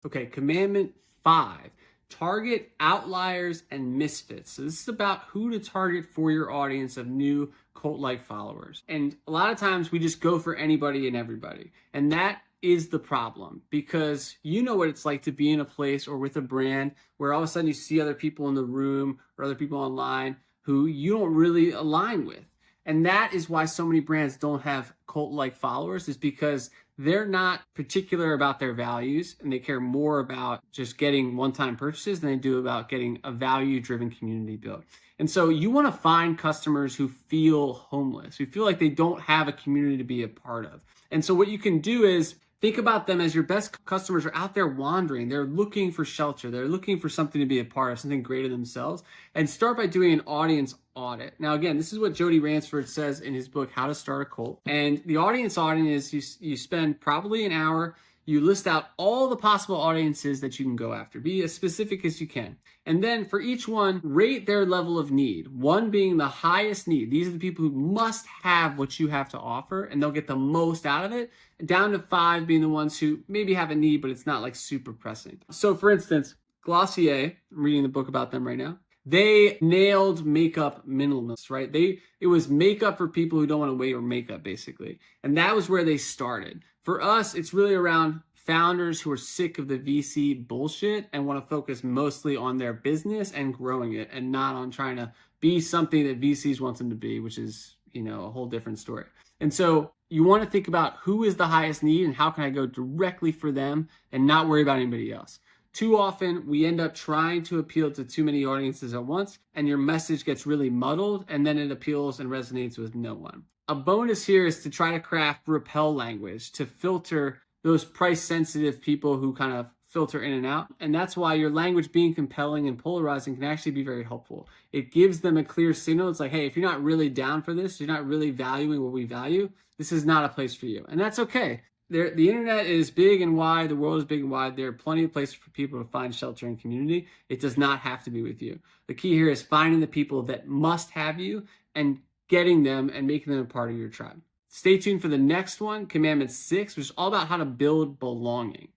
Okay, Commandment 5. Target outliers and misfits. So this is about who to target for your audience of new cult-like followers. And a lot of times we just go for anybody and everybody. And that is the problem, because you know what it's like to be in a place or with a brand where all of a sudden you see other people in the room or other people online who you don't really align with. And that is why so many brands don't have cult-like followers, is because they're not particular about their values, and they care more about just getting one-time purchases than they do about getting a value-driven community built. And so you want to find customers who feel homeless, who feel like they don't have a community to be a part of. And so what you can do is think about them as your best customers are out there wandering. They're looking for shelter. They're looking for something to be a part of, something greater themselves. And start by doing an audience audit. Now, again, this is what Jody Ransford says in his book, How to Start a Cult. And the audience audit is you spend probably an hour. You list out all the possible audiences that you can go after. Be as specific as you can. And then for each one, rate their level of need. 1 being the highest need. These are the people who must have what you have to offer, and they'll get the most out of it. Down to 5 being the ones who maybe have a need, but it's not like super pressing. So for instance, Glossier, I'm reading the book about them right now. They nailed makeup minimalists, right? It was makeup for people who don't want to wear makeup, basically. And that was where they started. For us, it's really around founders who are sick of the VC bullshit and want to focus mostly on their business and growing it, and not on trying to be something that VCs want them to be, which is, a whole different story. And so you want to think about who is the highest need and how can I go directly for them and not worry about anybody else. Too often, we end up trying to appeal to too many audiences at once, and your message gets really muddled, and then it appeals and resonates with no one. A bonus here is to try to craft repel language to filter those price-sensitive people who kind of filter in and out. And that's why your language being compelling and polarizing can actually be very helpful. It gives them a clear signal. It's like, hey, if you're not really down for this, you're not really valuing what we value, this is not a place for you. And that's okay. The internet is big and wide. The world is big and wide. There are plenty of places for people to find shelter and community. It does not have to be with you. The key here is finding the people that must have you and getting them and making them a part of your tribe. Stay tuned for the next one, Commandment 6, which is all about how to build belonging.